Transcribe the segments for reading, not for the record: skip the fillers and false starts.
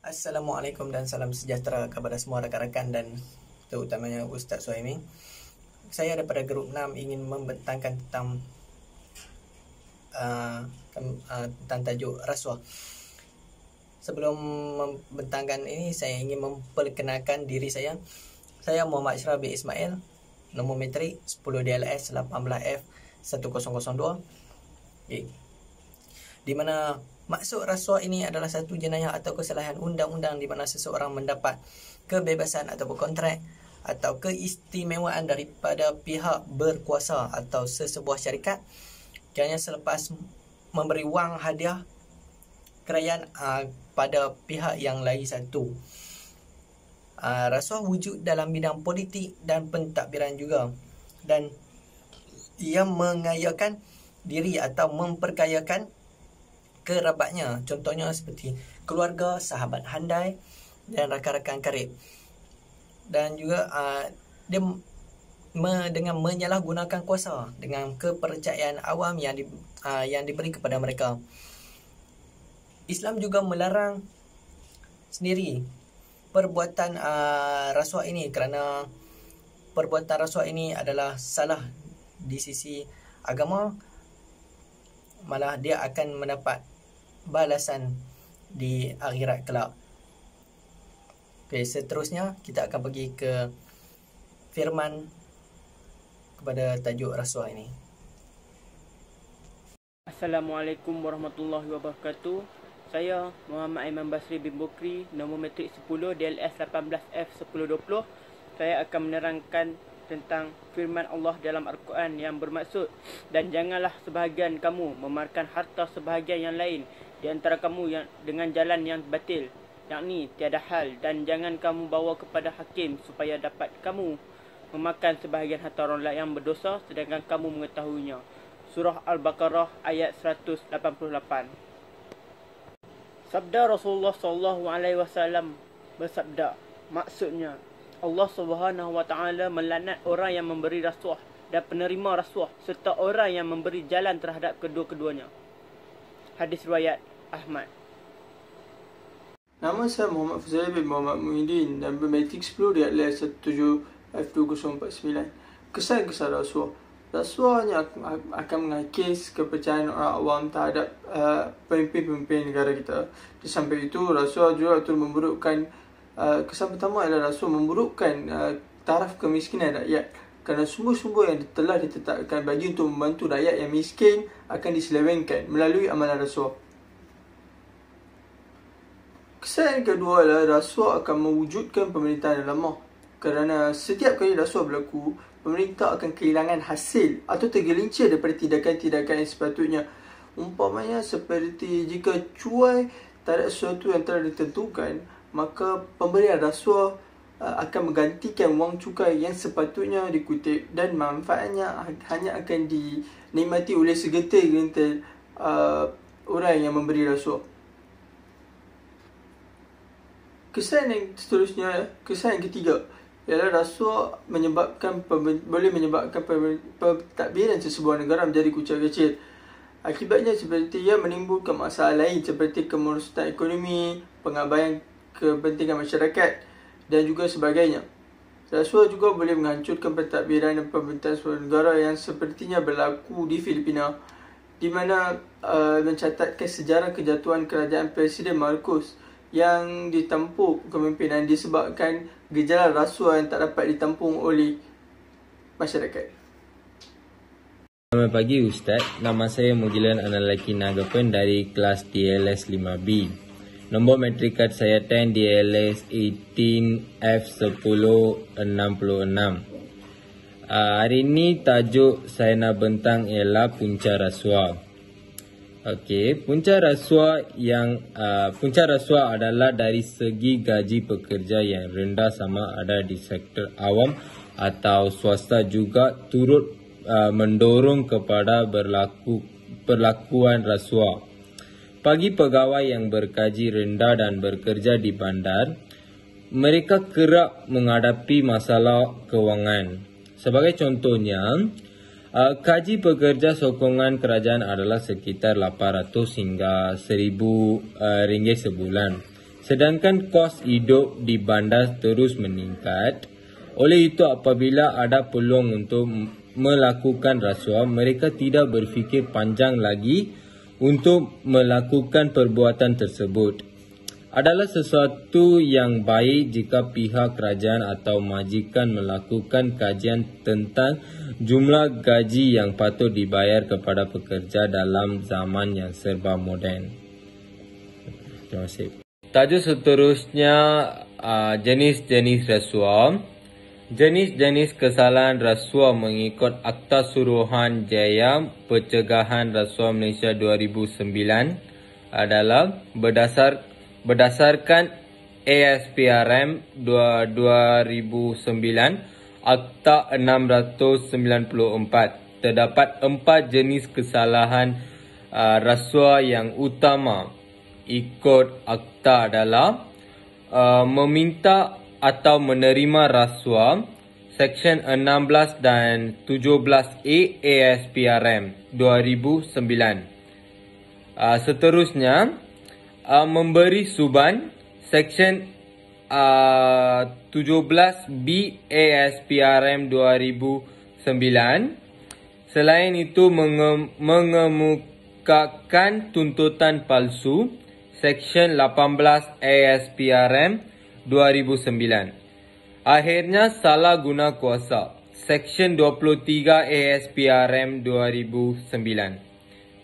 Assalamualaikum dan salam sejahtera kepada semua rakan-rakan dan terutamanya Ustaz Suhaimi. Saya daripada grup 6 ingin membentangkan tentang tajuk rasuah. Sebelum membentangkan ini, saya ingin memperkenalkan diri saya. Saya Muhammad Ashraf bin Ismail, nombor metrik 10 DLS 18F 1002. Okay. Di mana maksud rasuah ini adalah satu jenayah atau kesalahan undang-undang di mana seseorang mendapat kebebasan atau kontrak atau keistimewaan daripada pihak berkuasa atau sesebuah syarikat kiranya selepas memberi wang hadiah kerajaan pada pihak yang lain satu. Rasuah wujud dalam bidang politik dan pentadbiran juga, dan ia mengayakan diri atau memperkayakan kerabatnya, contohnya seperti keluarga, sahabat handai dan rakan-rakan karib. Dan juga dia dengan menyalahgunakan kuasa dengan kepercayaan awam yang diberi kepada mereka. Islam juga melarang sendiri perbuatan rasuah ini kerana perbuatan rasuah ini adalah salah di sisi agama, malah dia akan mendapat balasan di akhirat kelak. Okey, seterusnya kita akan pergi ke firman kepada tajuk rasuah ini. Assalamualaikum warahmatullahi wabarakatuh. Saya Muhammad Aiman Basri bin Bukri, nombor metrik 10 DLS 18F 1020. Saya akan menerangkan tentang firman Allah dalam Al-Quran yang bermaksud, dan janganlah sebahagian kamu memamerkan harta sebahagian yang lain di antara kamu yang dengan jalan yang batil, yakni tiada hal, dan jangan kamu bawa kepada hakim supaya dapat kamu memakan sebahagian harta orang lain yang berdosa sedangkan kamu mengetahuinya. Surah Al-Baqarah ayat 188. Sabda Rasulullah SAW bersabda, maksudnya Allah Subhanahu Wa Taala melaknat orang yang memberi rasuah dan penerima rasuah serta orang yang memberi jalan terhadap kedua-keduanya. Hadis riwayat Ahmad. Nama saya Muhammad Fazal bin Muhammad Muhyiddin dan bermetrik 10 di atlas 17 F2049. Kesan-kesan rasuah. Rasuah hanya akan mengakis kepercayaan orang awam terhadap pemimpin-pemimpin negara kita. Di samping itu, rasuah juga turut memburukkan kesan pertama adalah rasuah memburukkan taraf kemiskinan rakyat, kerana sumber-sumber yang telah ditetapkan bagi untuk membantu rakyat yang miskin akan diselewengkan melalui amalan rasuah. Kesan yang kedua adalah rasuah akan mewujudkan pemerintahan yang lemah, kerana setiap kali rasuah berlaku, pemerintah akan kehilangan hasil atau tergelincir daripada tindakan-tindakan yang sepatutnya. Umpamanya seperti jika cuai terhadap sesuatu yang telah ditentukan, maka pemberian rasuah akan menggantikan wang cukai yang sepatutnya dikutip, dan manfaatnya hanya akan dinikmati oleh segelintir orang yang memberi rasuah. Kesan yang seterusnya, kesan yang ketiga ialah rasuah boleh menyebabkan pentadbiran sesebuah negara menjadi kucing kecil. Akibatnya seperti ia menimbulkan masalah lain seperti kemerosotan ekonomi, pengabaian kepentingan masyarakat dan juga sebagainya. Rasuah juga boleh menghancurkan pentadbiran dan pemerintahan sebuah negara yang sepertinya berlaku di Filipina, di mana mencatatkan sejarah kejatuhan kerajaan Presiden Marcos yang ditampuk kepimpinan disebabkan gejala rasuah yang tak dapat ditampung oleh masyarakat. Selamat pagi Ustaz, nama saya Mugilan Analaki Nagapan dari kelas DLS 5B. Nombor metrik kad saya 10 DLS 18F1066. Hari ini tajuk saya nak bentang ialah punca rasuah. Okey, punca rasuah adalah dari segi gaji pekerja yang rendah sama ada di sektor awam atau swasta juga turut mendorong kepada perlakuan rasuah. Bagi pegawai yang bergaji rendah dan bekerja di bandar, mereka kerap menghadapi masalah kewangan. Sebagai contohnya, gaji pekerja sokongan kerajaan adalah sekitar 800 hingga 1000 ringgit sebulan. Sedangkan kos hidup di bandar terus meningkat. Oleh itu, apabila ada peluang untuk melakukan rasuah, mereka tidak berfikir panjang lagi untuk melakukan perbuatan tersebut. Adalah sesuatu yang baik jika pihak kerajaan atau majikan melakukan kajian tentang jumlah gaji yang patut dibayar kepada pekerja dalam zaman yang serba moden. Terima kasih. Tajuk seterusnya, jenis-jenis rasuah. Jenis-jenis kesalahan rasuah mengikut Akta Suruhanjaya Pencegahan Rasuah Malaysia 2009 adalah berdasarkan ASPRM 2009 Akta 694. Terdapat 4 jenis kesalahan rasuah yang utama ikut akta adalah meminta atau menerima rasuah, Seksyen 16 dan 17A ASPRM 2009. Seterusnya, memberi suban, Seksyen 17B ASPRM 2009. Selain itu, mengemukakan tuntutan palsu, Seksyen 18 ASPRM 2009. Akhirnya, salah guna kuasa, Seksyen 23 ASPRM 2009.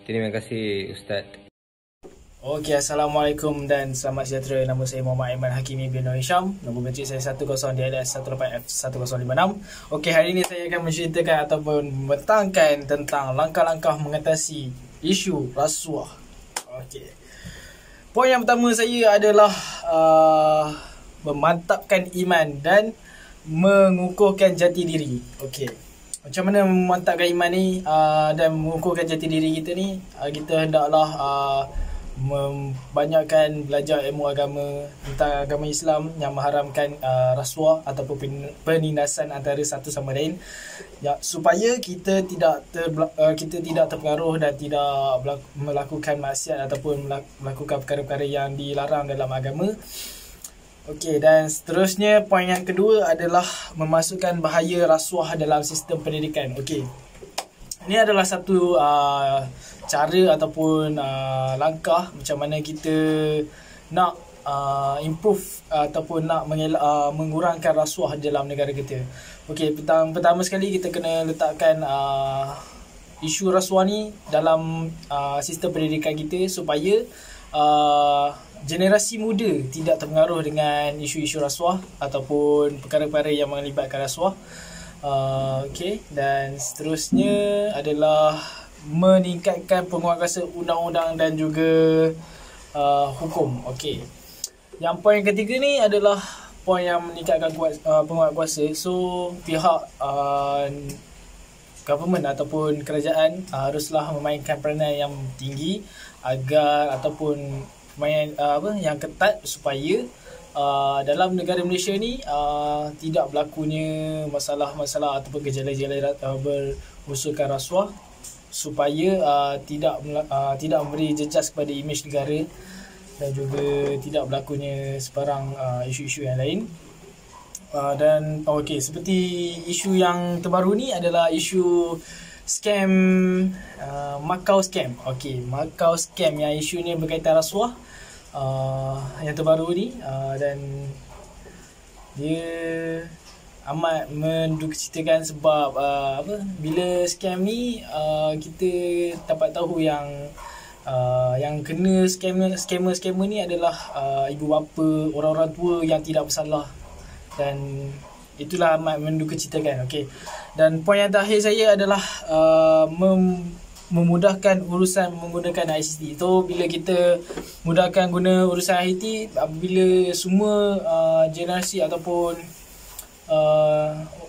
Terima kasih, Ustaz. Okey, Assalamualaikum dan selamat sejahtera. Nama saya Muhammad Aiman Hakimi bin Nur Hisham. Nombor bateri saya 10DLS18F1056. Okey, hari ini saya akan menceritakan ataupun membentangkan tentang langkah-langkah mengatasi isu rasuah. Okey. Poin yang pertama saya adalah memantapkan iman dan mengukuhkan jati diri. Okey. Macam mana memantapkan iman ni dan mengukuhkan jati diri kita ni? Kita hendaklah membanyakkan belajar ilmu agama tentang agama Islam yang mengharamkan rasuah ataupun penindasan antara satu sama lain, ya, supaya kita tidak terpengaruh dan tidak melakukan maksiat ataupun melakukan perkara-perkara yang dilarang dalam agama. Okey, dan seterusnya poin yang kedua adalah memasukkan bahaya rasuah dalam sistem pendidikan. Okey. Ini adalah satu cara ataupun langkah macam mana kita nak improve ataupun nak mengurangkan rasuah dalam negara kita. Okey, pertama sekali kita kena letakkan isu rasuah ni dalam sistem pendidikan kita supaya generasi muda tidak terpengaruh dengan isu-isu rasuah ataupun perkara-perkara yang melibatkan rasuah. Okey, dan seterusnya adalah meningkatkan penguatkuasa undang-undang dan juga hukum. Okey. Yang poin ketiga ni adalah poin yang meningkatkan penguatkuasa. So pihak government ataupun kerajaan haruslah memainkan peranan yang tinggi agar ataupun yang ketat supaya dalam negara Malaysia ni tidak berlakunya masalah-masalah ataupun gejala-gejala berusulkan rasuah, supaya tidak memberi jejas kepada imej negara dan juga tidak berlakunya sebarang isu-isu yang lain. Dan okey, seperti isu yang terbaru ni adalah isu scam, Macau scam. Okey, Macau scam yang isu ni berkaitan rasuah yang terbaru ni, dan dia amat mendukacitakan sebab bila scam ni kita dapat tahu yang kena scammer ni adalah ibu bapa, orang-orang tua yang tidak bersalah, dan itulah amat mendukacitakan. Okey. Dan poin yang terakhir saya adalah memudahkan urusan menggunakan ICT. So bila kita mudahkan guna urusan ICT, bila semua generasi ataupun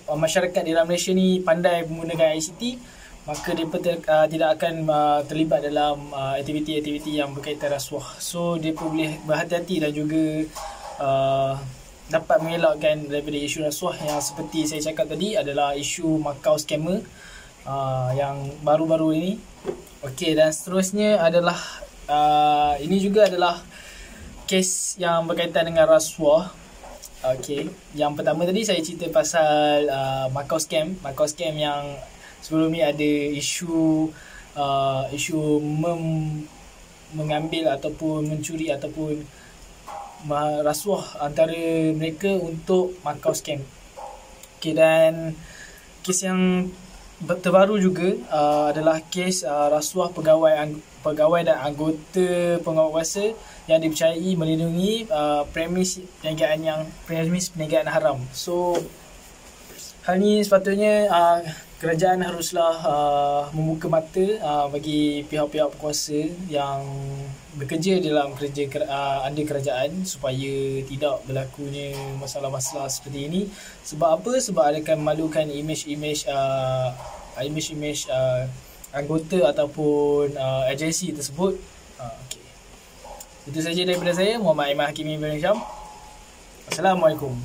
masyarakat di dalam Malaysia ni pandai menggunakan ICT, maka mereka tidak akan terlibat dalam aktiviti-aktiviti yang berkaitan rasuah. So dia pun boleh berhati-hati dan juga dapat mengelakkan daripada isu rasuah yang seperti saya cakap tadi adalah isu Macau scammer yang baru-baru ini. Okey, dan seterusnya adalah ini juga adalah kes yang berkaitan dengan rasuah. Okey, yang pertama tadi saya cerita pasal Macau scam. Macau scam yang sebelum ni ada isu mengambil ataupun mencuri ataupun rasuah antara mereka untuk Macau scam. Okey, dan kes yang terbaru juga adalah kes rasuah pegawai dan anggota penguatkuasa yang dipercayai melindungi premis perniagaan haram. So hal ni sepatutnya kerajaan haruslah membuka mata bagi pihak-pihak berkuasa yang bekerja dalam anda kerajaan supaya tidak berlakunya masalah-masalah seperti ini. Sebab apa? Sebab akan memalukan imej anggota ataupun agensi tersebut. Okay. Itu saja daripada saya, Muhammad Aiman Hakimi bin Syam. Assalamualaikum.